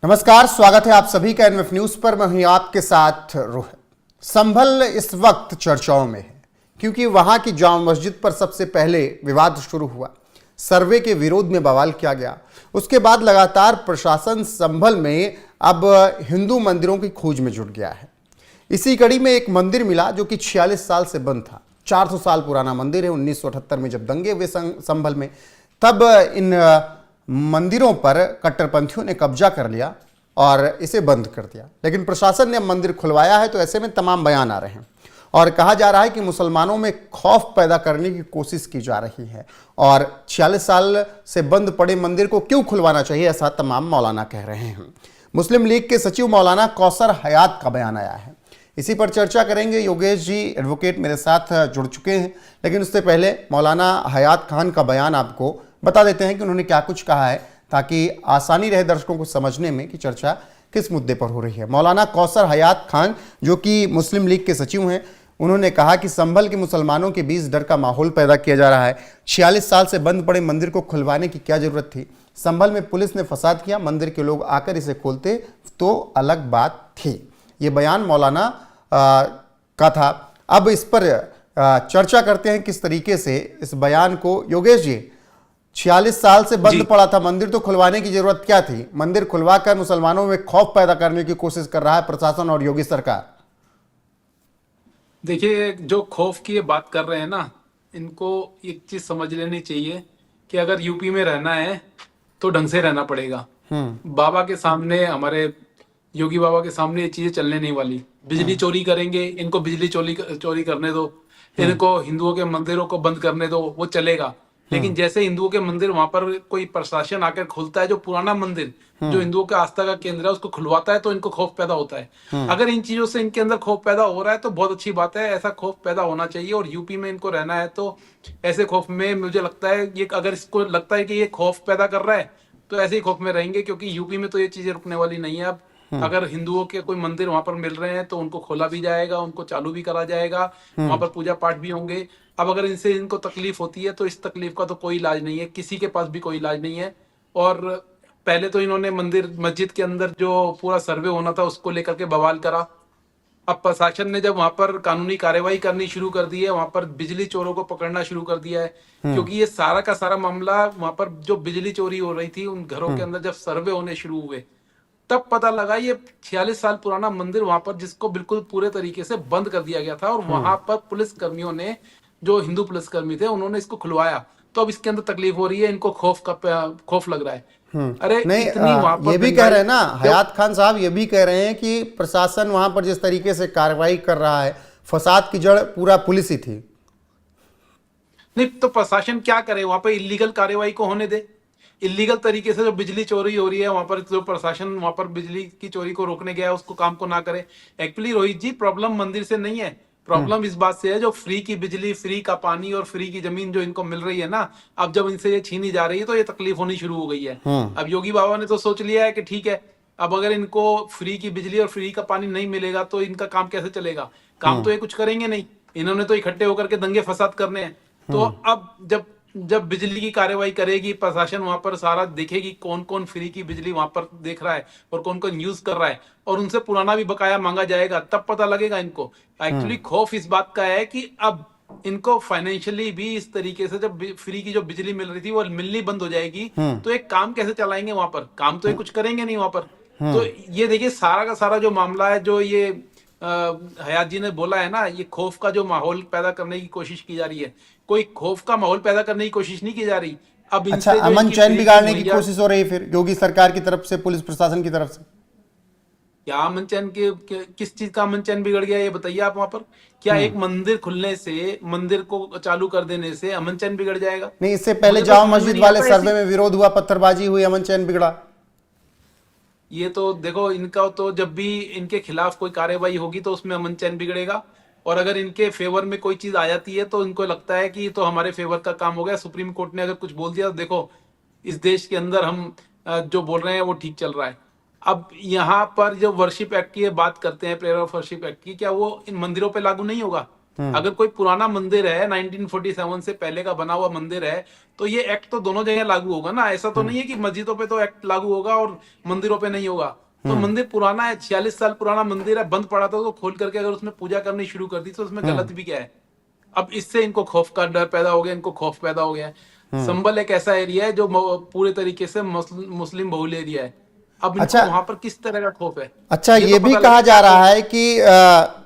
नमस्कार, स्वागत है आप सभी का एनएफ न्यूज पर। मैं हूं आपके साथ रोहित। संभल इस वक्त चर्चाओं में है क्योंकि वहां की जामा मस्जिद पर सबसे पहले विवाद शुरू हुआ। सर्वे के विरोध में बवाल किया गया। उसके बाद लगातार प्रशासन संभल में अब हिंदू मंदिरों की खोज में जुट गया है। इसी कड़ी में एक मंदिर मिला जो कि 46 साल से बंद था। 400 साल पुराना मंदिर है। 1978 में जब दंगे हुए संभल में, तब इन मंदिरों पर कट्टरपंथियों ने कब्जा कर लिया और इसे बंद कर दिया। लेकिन प्रशासन ने मंदिर खुलवाया है, तो ऐसे में तमाम बयान आ रहे हैं और कहा जा रहा है कि मुसलमानों में खौफ पैदा करने की कोशिश की जा रही है और 46 साल से बंद पड़े मंदिर को क्यों खुलवाना चाहिए, ऐसा तमाम मौलाना कह रहे हैं। मुस्लिम लीग के सचिव मौलाना कौसर हयात का बयान आया है। इसी पर चर्चा करेंगे। योगेश जी एडवोकेट मेरे साथ जुड़ चुके हैं, लेकिन उससे पहले मौलाना हयात खान का बयान आपको बता देते हैं कि उन्होंने क्या कुछ कहा है, ताकि आसानी रहे दर्शकों को समझने में कि चर्चा किस मुद्दे पर हो रही है। मौलाना कौसर हयात खान, जो कि मुस्लिम लीग के सचिव हैं, उन्होंने कहा कि संभल के मुसलमानों के बीच डर का माहौल पैदा किया जा रहा है। 46 साल से बंद पड़े मंदिर को खुलवाने की क्या जरूरत थी। संभल में पुलिस ने फसाद किया, मंदिर के लोग आकर इसे खोलते तो अलग बात थी। ये बयान मौलाना का था। अब इस पर चर्चा करते हैं किस तरीके से इस बयान को। योगेश जी, 46 साल से बंद पड़ा था मंदिर, तो खुलवाने की जरूरत क्या थी। मंदिर खुलवाकर मुसलमानों में खौफ पैदा करने की कोशिश कर रहा है प्रशासन और योगी सरकार। देखिए, जो खौफ की ये बात कर रहे हैं ना, इनको एक चीज समझ लेनी चाहिए कि अगर यूपी में रहना है तो ढंग से रहना पड़ेगा। बाबा के सामने, हमारे योगी बाबा के सामने ये चीजें चलने नहीं वाली। बिजली चोरी करेंगे, इनको बिजली चोरी करने दो, इनको हिंदुओं के मंदिरों को बंद करने दो, वो चलेगा। लेकिन जैसे हिंदुओं के मंदिर वहां पर कोई प्रशासन आकर खुलता है, जो पुराना मंदिर जो हिंदुओं के आस्था का केंद्र है उसको खुलवाता है, तो इनको खौफ पैदा होता है। अगर इन चीजों से इनके अंदर खौफ पैदा हो रहा है तो बहुत अच्छी बात है, ऐसा खौफ पैदा होना चाहिए। और यूपी में इनको रहना है तो ऐसे खौफ में, मुझे लगता है ये, अगर इसको लगता है कि ये खौफ पैदा कर रहा है तो ऐसे ही खौफ में रहेंगे, क्योंकि यूपी में तो ये चीजें रुकने वाली नहीं है। अब अगर हिंदुओं के कोई मंदिर वहां पर मिल रहे हैं तो उनको खोला भी जाएगा, उनको चालू भी करा जाएगा, वहां पर पूजा पाठ भी होंगे। अब अगर इनसे इनको तकलीफ होती है तो इस तकलीफ का तो कोई इलाज नहीं है, किसी के पास भी कोई इलाज नहीं है। और पहले तो इन्होंने मस्जिद के अंदर जो पूरा सर्वे होना था उसको लेकर के बवाल करा। अब प्रशासन ने जब वहां पर कानूनी कार्यवाही करनी शुरू कर दी है, वहां पर बिजली चोरों को पकड़ना शुरू कर दिया है, क्योंकि ये सारा का सारा मामला वहां पर जो बिजली चोरी हो रही थी उन घरों के अंदर जब सर्वे होने शुरू हुए तब पता लगा ये 46 साल पुराना मंदिर वहां पर, जिसको बिल्कुल पूरे तरीके से बंद कर दिया गया था, और वहां पर पुलिस कर्मियों ने, जो हिंदू पुलिस कर्मी थे, उन्होंने इसको खुलवाया। तो अब इसके अंदर तकलीफ हो रही है, इनको खौफ लग रहा है। अरे नहीं, इतनी वहां पर ये भी कह रहे हैं ना हयात खान साहब, ये भी कह रहे हैं कि प्रशासन वहां पर जिस तरीके से कार्रवाई कर रहा है, फसाद की जड़ पूरा पुलिस ही थी। नहीं तो प्रशासन क्या करे, वहां पर इलीगल कार्यवाही को होने दे। इलीगल तरीके से जो बिजली चोरी हो रही है वहां पर, जो प्रशासन वहां पर बिजली की चोरी को रोकने गया है उसको काम को ना करे। एक्चुअली रोहित जी, प्रॉब्लम मंदिर से नहीं है, प्रॉब्लम इस बात से है जो फ्री की बिजली, फ्री का पानी और फ्री की जमीन जो इनको मिल रही है ना, अब जब इनसे ये छीनी जा रही है तो ये तकलीफ होनी शुरू हो गई है। अब योगी बाबा ने तो सोच लिया है कि ठीक है, अब अगर इनको फ्री की बिजली और फ्री का पानी नहीं मिलेगा तो इनका काम कैसे चलेगा। काम तो ये कुछ करेंगे नहीं, इन्होंने तो इकट्ठे होकर के दंगे फसाद करने हैं। तो अब जब जब बिजली की कार्यवाही करेगी प्रशासन, वहां पर सारा देखेगी कौन कौन फ्री की बिजली वहां पर देख रहा है और कौन कौन यूज कर रहा है, और उनसे पुराना भी बकाया मांगा जाएगा, तब पता लगेगा इनको। एक्चुअली खौफ इस बात का है कि अब इनको फाइनेंशियली भी इस तरीके से, जब फ्री की जो बिजली मिल रही थी वो मिलनी बंद हो जाएगी तो एक काम कैसे चलाएंगे वहां पर, काम तो ये कुछ करेंगे नहीं वहां पर। तो ये देखिए, सारा का सारा जो मामला है, जो ये हयात जी ने बोला है ना, ये खौफ का जो माहौल पैदा करने की कोशिश की जा रही है, कोई खौफ का माहौल पैदा करने की कोशिश नहीं की जा रही। अब अच्छा, अमन चैन बिगाड़ने की कोशिश हो रही है फिर योगी सरकार की तरफ से, पुलिस प्रशासन की तरफ से। क्या अमन चैन के, किस चीज का अमन चैन बिगड़ गया ये बताइए आप। वहां पर क्या एक मंदिर खुलने से, मंदिर को चालू कर देने से अमन चैन बिगड़ जाएगा? नहीं, इससे पहले जामा मस्जिद वाले सर्वे में विरोध हुआ, पत्थरबाजी हुई, अमन चैन बिगड़ा। ये तो देखो, इनका तो जब भी इनके खिलाफ कोई कार्यवाही होगी तो उसमें अमन चैन बिगड़ेगा, और अगर इनके फेवर में कोई चीज आ जाती है तो इनको लगता है कि तो हमारे फेवर का काम हो गया, सुप्रीम कोर्ट ने अगर कुछ बोल दिया तो देखो इस देश के अंदर हम जो बोल रहे हैं वो ठीक चल रहा है। अब यहाँ पर जो वर्शिप एक्ट की बात करते हैं, प्रेयर ऑफ वर्शिप एक्ट की, क्या वो इन मंदिरों पे लागू नहीं होगा? अगर कोई पुराना मंदिर है 1947 से पहले का बना हुआ मंदिर है, तो ये एक्ट तो दोनों जगह लागू होगा ना। ऐसा तो नहीं है कि मस्जिदों पे तो एक्ट लागू होगा और मंदिरों पे नहीं होगा। तो मंदिर पुराना है, 46 साल पुराना मंदिर है, बंद पड़ा था, तो खोल करके अगर उसमें पूजा करनी शुरू कर दी तो उसमें गलत भी क्या है। अब इससे इनको खौफ का डर पैदा हो गया, इनको खौफ पैदा हो गया है। संभल एक ऐसा एरिया है जो पूरे तरीके से मुस्लिम बहुल एरिया है। अब इनको अच्छा। वहां पर किस तरह का खौफ है? अच्छा, ये ये तो भी पता कहा लगे जा कि रहा है कि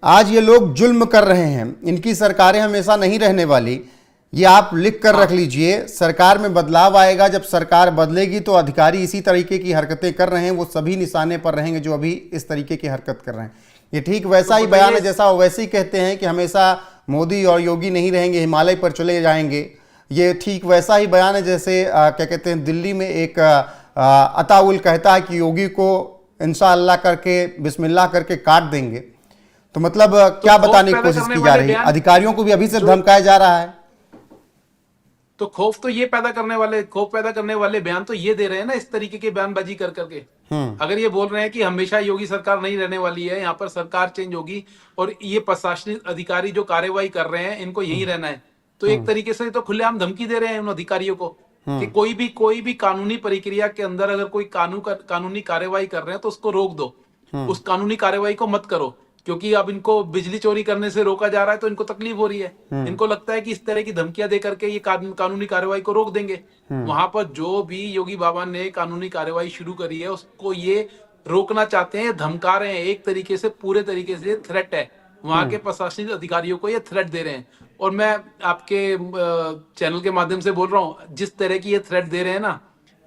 आज ये लोग जुल्म कर रहे हैं, इनकी सरकारें हमेशा नहीं रहने वाली। ये आप लिख कर रख लीजिए, सरकार में बदलाव आएगा, जब सरकार बदलेगी तो अधिकारी इसी तरीके की हरकतें कर रहे हैं वो सभी निशाने पर रहेंगे जो अभी इस तरीके की हरकत कर रहे हैं। ये ठीक वैसा ही बयान है जैसा वो वैसे ही कहते हैं कि हमेशा मोदी और योगी नहीं रहेंगे, हिमालय पर चले जाएंगे। ये ठीक वैसा ही बयान है जैसे क्या कहते हैं, दिल्ली में एक अताउल कहता है कि योगी को इंशाअल्लाह करके बिस्मिल्लाह करके काट देंगे। तो मतलब क्या बताने की कोशिश की जा रही है? अधिकारियों को भी अभी से धमकाया जा रहा है। तो खौफ पैदा करने वाले बयान तो ये दे रहे हैं ना, इस तरीके के बयानबाजी कर करके। अगर ये बोल रहे हैं कि हमेशा योगी सरकार नहीं रहने वाली है, यहाँ पर सरकार चेंज होगी और ये प्रशासनिक अधिकारी जो कार्यवाही कर रहे हैं इनको यही रहना है, तो एक तरीके से तो खुलेआम धमकी दे रहे हैं उन अधिकारियों को कि कोई भी कानूनी प्रक्रिया के अंदर अगर कोई कानूनी कार्यवाही कर रहे हैं तो उसको रोक दो, उस कानूनी कार्यवाही को मत करो। क्योंकि अब इनको बिजली चोरी करने से रोका जा रहा है तो इनको तकलीफ हो रही है। इनको लगता है कि इस तरह की धमकियां दे करके ये कानूनी कार्रवाई को रोक देंगे। वहां पर जो भी योगी बाबा ने कानूनी कार्रवाई शुरू करी है उसको ये रोकना चाहते हैं, धमका रहे हैं। एक तरीके से पूरे तरीके से थ्रेट है, वहां के प्रशासनिक अधिकारियों को ये थ्रेट दे रहे हैं। और मैं आपके चैनल के माध्यम से बोल रहा हूँ, जिस तरह की ये थ्रेट दे रहे हैं ना,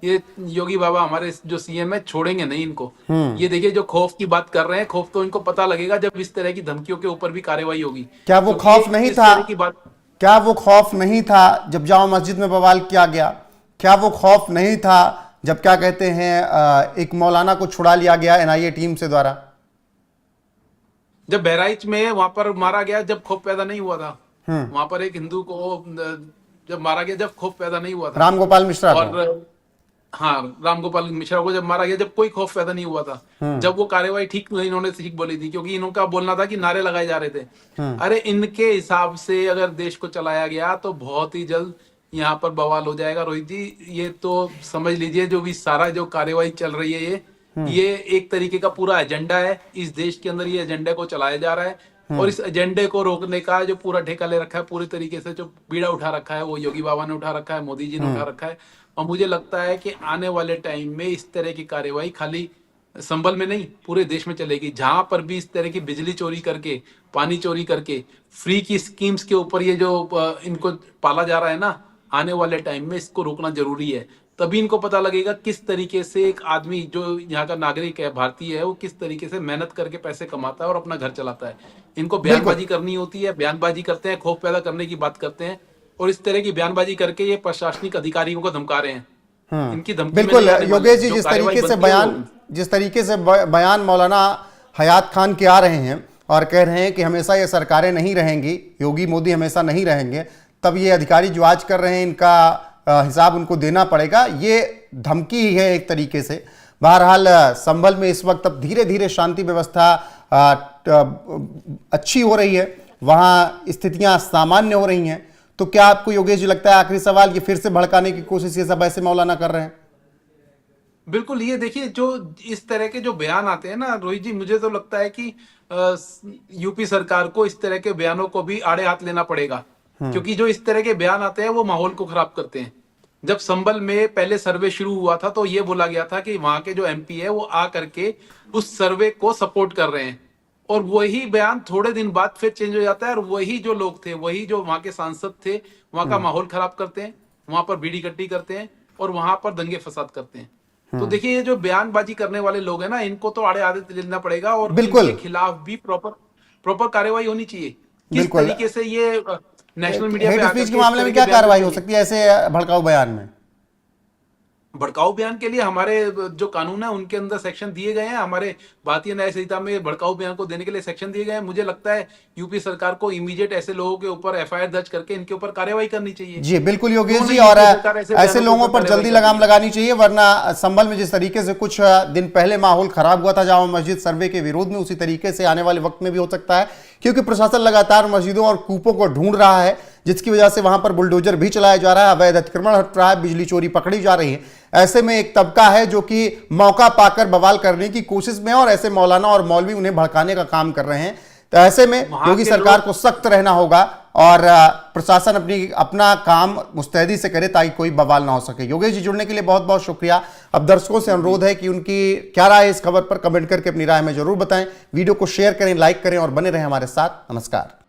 ये योगी बाबा हमारे जो सीएम है छोड़ेंगे नहीं इनको। ये देखिए जो खौफ की बात कर रहे हैं, खौफ तो इनको पता लगेगा जब इस तरह की धमकियों के ऊपर भी कार्रवाई होगी। क्या वो खौफ नहीं था? क्या वो खौफ नहीं था जब जामा मस्जिद में बवाल किया गया? क्या वो खौफ नहीं था जब क्या कहते हैं एक मौलाना को छुड़ा लिया गया एनआईए टीम से द्वारा? जब बहराइच में वहां पर मारा गया, जब खौफ पैदा नहीं हुआ था। वहां पर एक हिंदू को जब मारा गया, जब खौफ पैदा नहीं हुआ था। रामगोपाल मिश्रा और हाँ, रामगोपाल मिश्रा को जब मारा गया, जब कोई खौफ पैदा नहीं हुआ था, जब वो कार्रवाई ठीक इन्होंने ठीक बोली थी, क्योंकि इनका बोलना था कि नारे लगाए जा रहे थे। अरे इनके हिसाब से अगर देश को चलाया गया तो बहुत ही जल्द यहाँ पर बवाल हो जाएगा रोहित जी। ये तो समझ लीजिए जो भी सारा जो कार्रवाई चल रही है ये एक तरीके का पूरा एजेंडा है। इस देश के अंदर ये एजेंडे को चलाया जा रहा है और इस एजेंडे को रोकने का जो पूरा ठेका ले रखा है, पूरी तरीके से जो बीड़ा उठा रखा है वो योगी बाबा ने उठा रखा है, मोदी जी ने उठा रखा है। और मुझे लगता है कि आने वाले टाइम में इस तरह की कार्यवाही खाली संभल में नहीं पूरे देश में चलेगी। जहां पर भी इस तरह की बिजली चोरी करके, पानी चोरी करके, फ्री की स्कीम्स के ऊपर ये जो इनको पाला जा रहा है ना, आने वाले टाइम में इसको रोकना जरूरी है। तभी इनको पता लगेगा किस तरीके से एक आदमी जो यहाँ का नागरिक है, भारतीय है, वो किस तरीके से मेहनत करके पैसे कमाता है और अपना घर चलाता है। इनको बयानबाजी करनी होती है, बयानबाजी करते हैं, खौफ पैदा करने की बात करते हैं और इस तरह की बयानबाजी करके ये प्रशासनिक अधिकारियों को धमका रहे हैं। इनकी धमकी बिल्कुल योगेश जी, जिस तरीके से बयान मौलाना हयात खान के आ रहे हैं और कह रहे हैं कि हमेशा ये सरकारें नहीं रहेंगी, योगी मोदी हमेशा नहीं रहेंगे, तब ये अधिकारी जो आज कर रहे हैं इनका हिसाब उनको देना पड़ेगा, ये धमकी ही है एक तरीके से। बहरहाल संभल में इस वक्त अब धीरे धीरे शांति व्यवस्था अच्छी हो रही है, वहाँ स्थितियाँ सामान्य हो रही हैं। तो क्या आपको योगेश जी लगता है, आखिरी सवाल, ये फिर से भड़काने की कोशिश ये सब ऐसे मौलाना कर रहे हैं? बिल्कुल, ये देखिए जो इस तरह के जो बयान आते हैं ना रोहित जी, मुझे तो लगता है कि यूपी सरकार को इस तरह के बयानों को भी आड़े हाथ लेना पड़ेगा। क्योंकि जो इस तरह के बयान आते हैं वो माहौल को खराब करते हैं। जब संभल में पहले सर्वे शुरू हुआ था तो ये बोला गया था कि वहां के जो एमपी है वो आ करके उस सर्वे को सपोर्ट कर रहे हैं, और वही बयान थोड़े दिन बाद फिर चेंज हो जाता है और वही जो लोग थे, वही जो वहां के सांसद थे, वहां का माहौल खराब करते हैं, वहां पर बीड़ी कट्टी करते हैं और वहां पर दंगे फसाद करते हैं। तो देखिए ये जो बयानबाजी करने वाले लोग हैं ना, इनको तो आड़े हाथ लेना पड़ेगा और इनके खिलाफ भी प्रॉपर कार्रवाई होनी चाहिए। किस तरीके से ये नेशनल मीडिया हेट स्पीच के मामले में क्या कार्रवाई हो सकती है ऐसे भड़काऊ बयान में? भड़काऊ बयान के लिए हमारे जो कानून है उनके अंदर सेक्शन दिए गए हैं। हमारे भारतीय न्याय संहिता में भड़काऊ बयान को देने के लिए सेक्शन दिए गए हैं। मुझे लगता है यूपी सरकार को इमीडिएट ऐसे लोगों के ऊपर एफआईआर दर्ज करके इनके ऊपर कार्रवाई करनी चाहिए। जी बिल्कुल योगेश जी, और ऐसे लोगों पर जल्दी लगाम लगानी चाहिए, वरना संभल में जिस तरीके से कुछ दिन पहले माहौल खराब हुआ था जामा मस्जिद सर्वे के विरोध में, उसी तरीके से आने वाले वक्त में भी हो सकता है। क्योंकि प्रशासन लगातार मस्जिदों और कूपों को ढूंढ रहा है, जिसकी वजह से वहां पर बुलडोजर भी चलाया जा रहा है, अवैध अतिक्रमण हट रहा है, बिजली चोरी पकड़ी जा रही है। ऐसे में एक तबका है जो कि मौका पाकर बवाल करने की कोशिश में है और ऐसे मौलाना और मौलवी उन्हें भड़काने का काम कर रहे हैं। तो ऐसे में योगी सरकार को सख्त रहना होगा और प्रशासन अपना काम मुस्तैदी से करे ताकि कोई बवाल ना हो सके। योगेश जी, जुड़ने के लिए बहुत बहुत शुक्रिया। अब दर्शकों से अनुरोध है कि उनकी क्या राय है इस खबर पर कमेंट करके अपनी राय में जरूर बताएं। वीडियो को शेयर करें, लाइक करें और बने रहें हमारे साथ। नमस्कार।